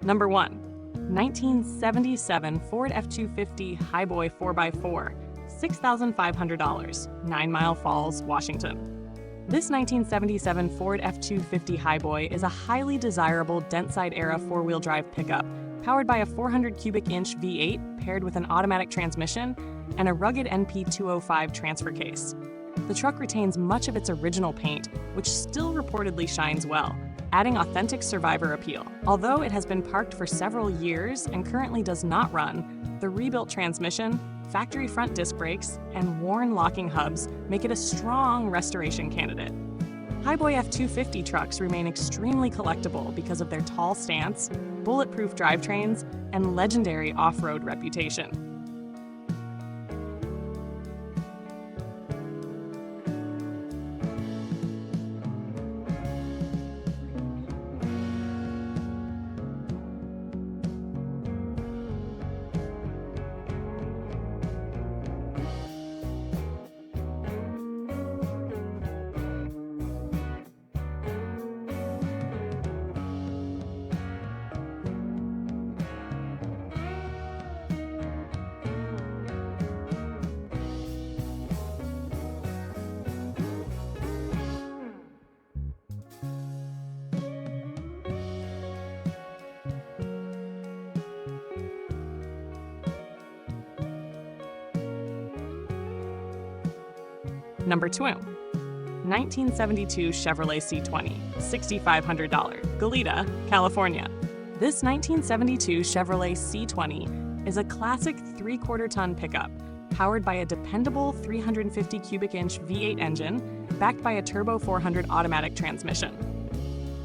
Number 1. 1977 Ford F250 Highboy 4x4, $6,500, 9 Mile Falls, Washington. This 1977 Ford F250 Highboy is a highly desirable Dentside-era four-wheel drive pickup powered by a 400 cubic inch V8 paired with an automatic transmission and a rugged NP205 transfer case. The truck retains much of its original paint, which still reportedly shines well, adding authentic survivor appeal. Although it has been parked for several years and currently does not run, the rebuilt transmission, factory front disc brakes, and worn locking hubs make it a strong restoration candidate. Highboy F250 trucks remain extremely collectible because of their tall stance, bulletproof drivetrains, and legendary off-road reputation. Number 2. 1972 Chevrolet C20, $6,500, Goleta, California. This 1972 Chevrolet C20 is a classic 3/4-ton pickup powered by a dependable 350 cubic inch V8 engine backed by a turbo 400 automatic transmission.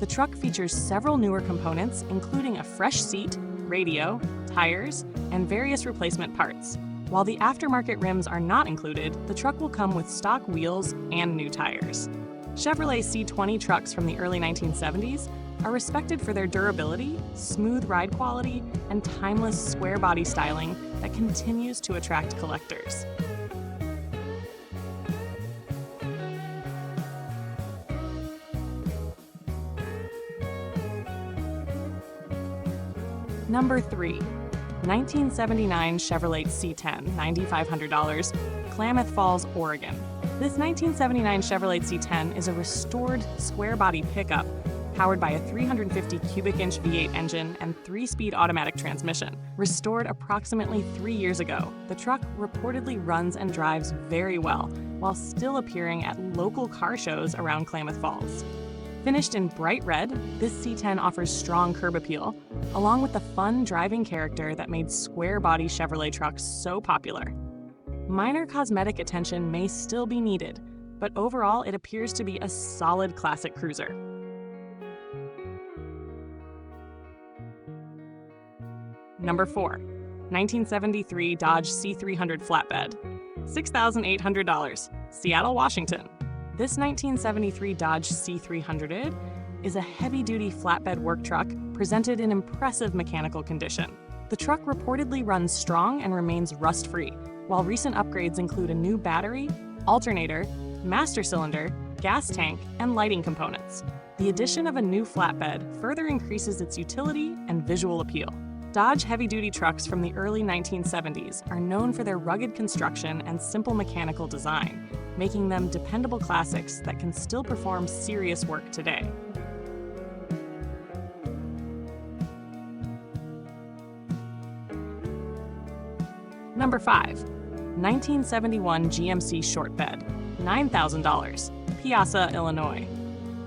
The truck features several newer components, including a fresh seat, radio, tires, and various replacement parts. While the aftermarket rims are not included, the truck will come with stock wheels and new tires. Chevrolet C20 trucks from the early 1970s are respected for their durability, smooth ride quality, and timeless square body styling that continues to attract collectors. Number 3. 1979 Chevrolet C10, $9,500, Klamath Falls, Oregon. This 1979 Chevrolet C10 is a restored square-body pickup powered by a 350 cubic inch V8 engine and 3-speed automatic transmission. Restored approximately 3 years ago, the truck reportedly runs and drives very well while still appearing at local car shows around Klamath Falls. Finished in bright red, this C10 offers strong curb appeal, along with the fun driving character that made square-body Chevrolet trucks so popular. Minor cosmetic attention may still be needed, but overall it appears to be a solid classic cruiser. Number 4. 1973 Dodge C300 Flatbed, $6,800, Seattle, Washington. This 1973 Dodge C300 is a heavy-duty flatbed work truck presented in impressive mechanical condition. The truck reportedly runs strong and remains rust-free, while recent upgrades include a new battery, alternator, master cylinder, gas tank, and lighting components. The addition of a new flatbed further increases its utility and visual appeal. Dodge heavy-duty trucks from the early 1970s are known for their rugged construction and simple mechanical design, making them dependable classics that can still perform serious work today. Number 5. 1971 GMC Shortbed, $9,000, Piasa, Illinois.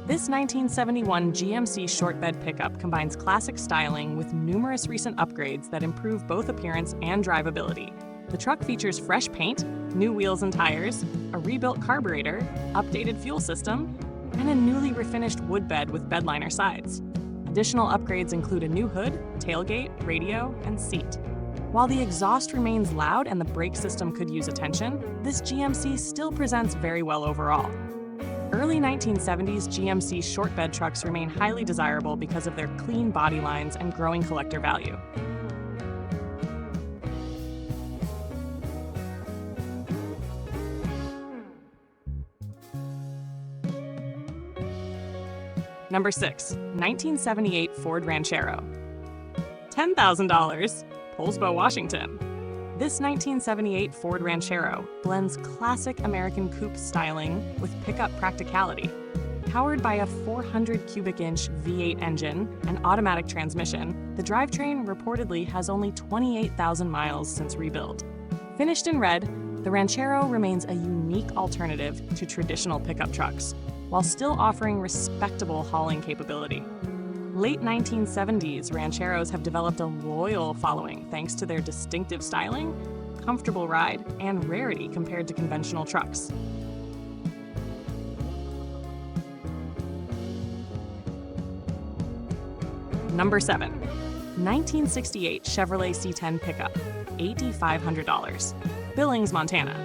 This 1971 GMC Shortbed pickup combines classic styling with numerous recent upgrades that improve both appearance and drivability. The truck features fresh paint, new wheels and tires, a rebuilt carburetor, updated fuel system, and a newly refinished wood bed with bedliner sides. Additional upgrades include a new hood, tailgate, radio, and seat. While the exhaust remains loud and the brake system could use attention, this GMC still presents very well overall. Early 1970s GMC shortbed trucks remain highly desirable because of their clean body lines and growing collector value. Number 6. 1978 Ford Ranchero. $10,000, Poulsbo, Washington. This 1978 Ford Ranchero blends classic American coupe styling with pickup practicality. Powered by a 400 cubic inch V8 engine and automatic transmission, the drivetrain reportedly has only 28,000 miles since rebuild. Finished in red, the Ranchero remains a unique alternative to traditional pickup trucks, while still offering respectable hauling capability. Late 1970s Rancheros have developed a loyal following thanks to their distinctive styling, comfortable ride, and rarity compared to conventional trucks. Number 7. 1968 Chevrolet C10 pickup, $8,500, Billings, Montana.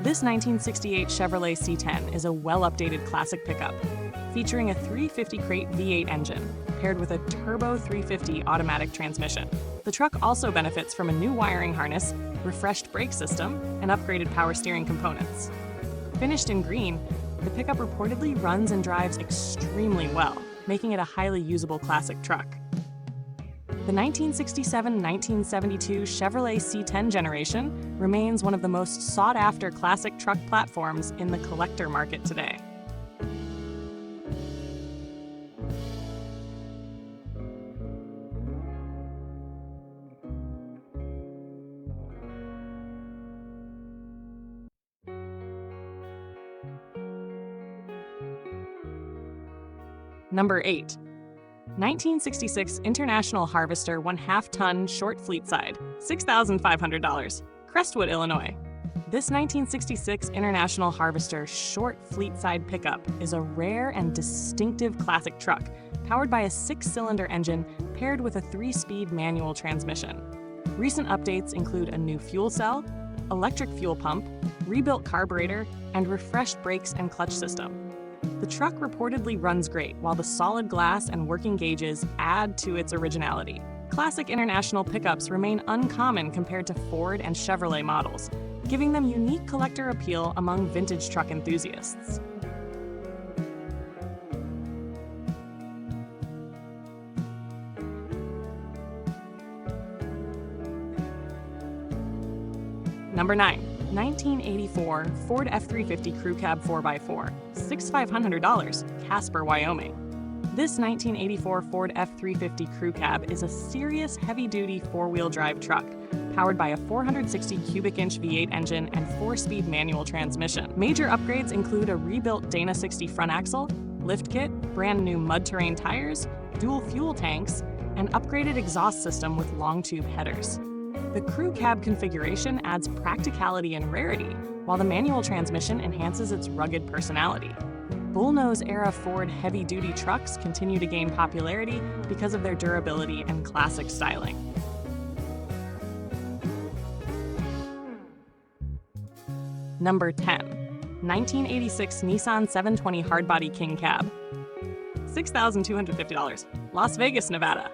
This 1968 Chevrolet C10 is a well-updated classic pickup, featuring a 350 crate V8 engine paired with a turbo 350 automatic transmission. The truck also benefits from a new wiring harness, refreshed brake system, and upgraded power steering components. Finished in green, the pickup reportedly runs and drives extremely well, making it a highly usable classic truck. The 1967-1972 Chevrolet C10 generation remains one of the most sought-after classic truck platforms in the collector market today. Number 8. 1966 International Harvester 1/2 ton short Fleetside, $6,500, Crestwood, Illinois. This 1966 International Harvester short Fleetside pickup is a rare and distinctive classic truck powered by a 6-cylinder engine paired with a 3-speed manual transmission. Recent updates include a new fuel cell, electric fuel pump, rebuilt carburetor, and refreshed brakes and clutch system. The truck reportedly runs great, while the solid glass and working gauges add to its originality. Classic international pickups remain uncommon compared to Ford and Chevrolet models, giving them unique collector appeal among vintage truck enthusiasts. Number 9. 1984 Ford F350 Crew Cab 4x4, $6,500, Casper, Wyoming. This 1984 Ford F350 Crew Cab is a serious heavy-duty four-wheel drive truck powered by a 460 cubic inch V8 engine and 4-speed manual transmission. Major upgrades include a rebuilt Dana 60 front axle, lift kit, brand new mud-terrain tires, dual fuel tanks, and upgraded exhaust system with long tube headers. The crew cab configuration adds practicality and rarity, while the manual transmission enhances its rugged personality. Bullnose-era Ford heavy-duty trucks continue to gain popularity because of their durability and classic styling. Number 10. 1986 Nissan 720 Hardbody King Cab, $6,250, Las Vegas, Nevada.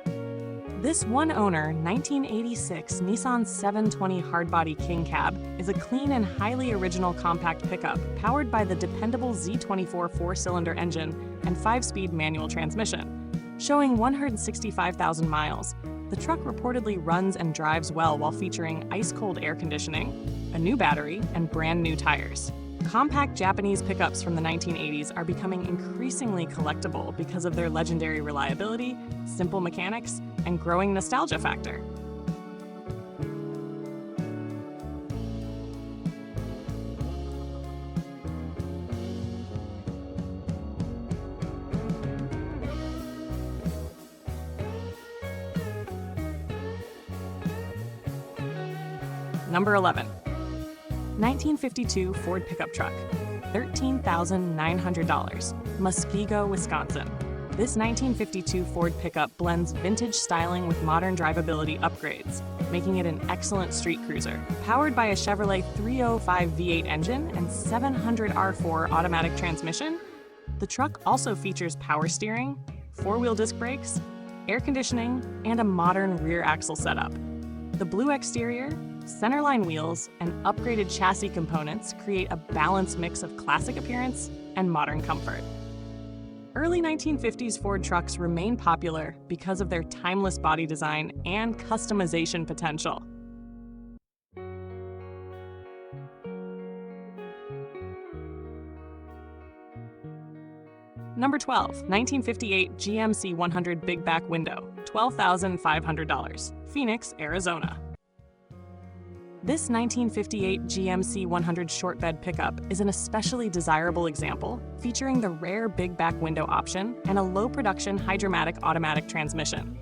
This one-owner 1986 Nissan 720 Hardbody King Cab is a clean and highly original compact pickup powered by the dependable Z24 4-cylinder engine and 5-speed manual transmission. Showing 165,000 miles, the truck reportedly runs and drives well while featuring ice-cold air conditioning, a new battery, and brand new tires. Compact Japanese pickups from the 1980s are becoming increasingly collectible because of their legendary reliability, simple mechanics, and growing nostalgia factor. Number 11. 1952 Ford pickup truck, $13,900, Muskego, Wisconsin. This 1952 Ford pickup blends vintage styling with modern drivability upgrades, making it an excellent street cruiser. Powered by a Chevrolet 305 V8 engine and 700 R4 automatic transmission, the truck also features power steering, 4-wheel disc brakes, air conditioning, and a modern rear axle setup. The blue exterior, centerline wheels, and upgraded chassis components create a balanced mix of classic appearance and modern comfort. Early 1950s Ford trucks remain popular because of their timeless body design and customization potential. Number 12, 1958 GMC 100 Big Back Window, $12,500, Phoenix, Arizona. This 1958 GMC 100 short bed pickup is an especially desirable example, featuring the rare big back window option and a low-production hydromatic automatic transmission.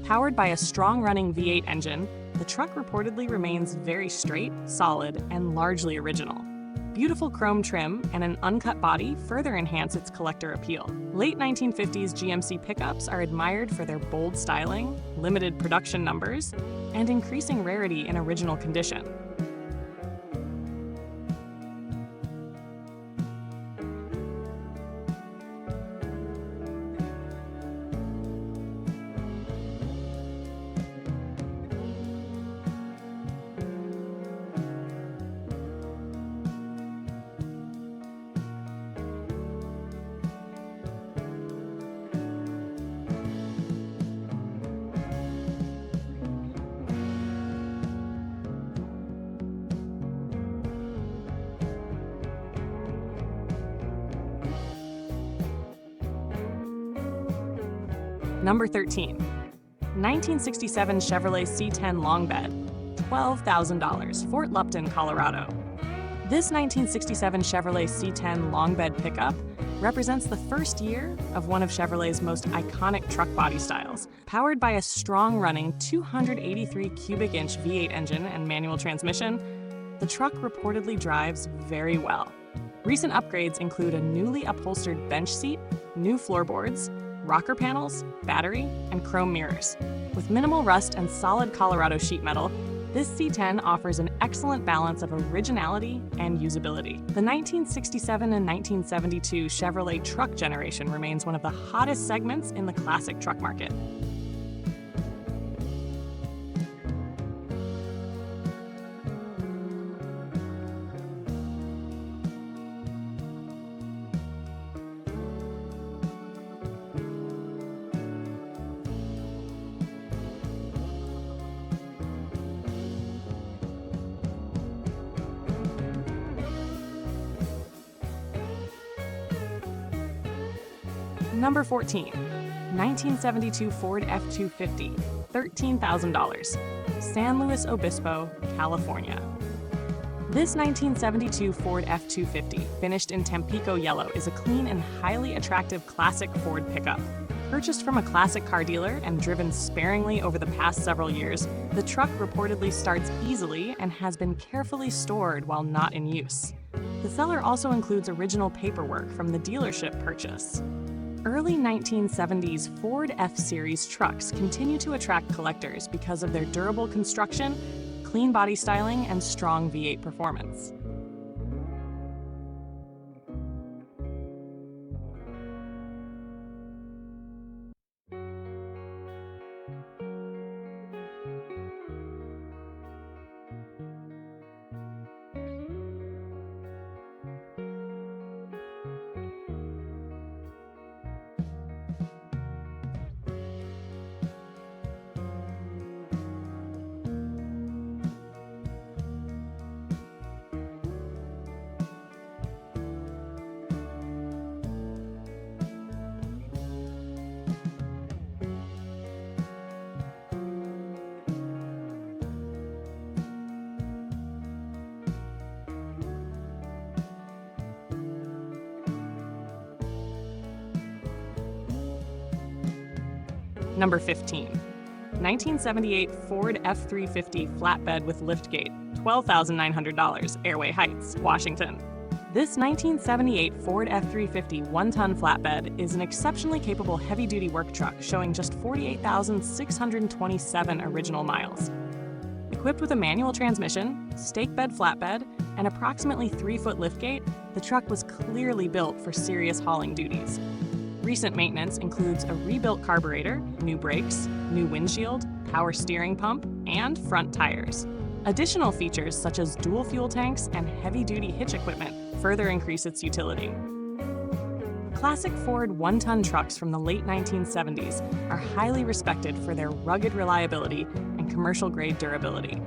Powered by a strong-running V8 engine, the truck reportedly remains very straight, solid, and largely original. Beautiful chrome trim and an uncut body further enhance its collector appeal. Late 1950s GMC pickups are admired for their bold styling, limited production numbers, and increasing rarity in original condition. Number 13, 1967 Chevrolet C10 long bed, $12,000, Fort Lupton, Colorado. This 1967 Chevrolet C10 long bed pickup represents the first year of one of Chevrolet's most iconic truck body styles. Powered by a strong-running 283 cubic inch V8 engine and manual transmission, the truck reportedly drives very well. Recent upgrades include a newly upholstered bench seat, new floorboards, rocker panels, battery, and chrome mirrors. With minimal rust and solid Colorado sheet metal, this C10 offers an excellent balance of originality and usability. The 1967 and 1972 Chevrolet truck generation remains one of the hottest segments in the classic truck market. Number 14, 1972 Ford F250, $13,000, San Luis Obispo, California. This 1972 Ford F250, finished in Tampico yellow, is a clean and highly attractive classic Ford pickup. Purchased from a classic car dealer and driven sparingly over the past several years, the truck reportedly starts easily and has been carefully stored while not in use. The seller also includes original paperwork from the dealership purchase. Early 1970s Ford F-Series trucks continue to attract collectors because of their durable construction, clean body styling, and strong V8 performance. Number 15, 1978 Ford F350 Flatbed with Liftgate, $12,900, Airway Heights, Washington. This 1978 Ford F350 one-ton flatbed is an exceptionally capable heavy-duty work truck showing just 48,627 original miles. Equipped with a manual transmission, stake bed flatbed, and approximately 3-foot liftgate, the truck was clearly built for serious hauling duties. Recent maintenance includes a rebuilt carburetor, new brakes, new windshield, power steering pump, and front tires. Additional features such as dual fuel tanks and heavy-duty hitch equipment further increase its utility. Classic Ford one-ton trucks from the late 1970s are highly respected for their rugged reliability and commercial-grade durability.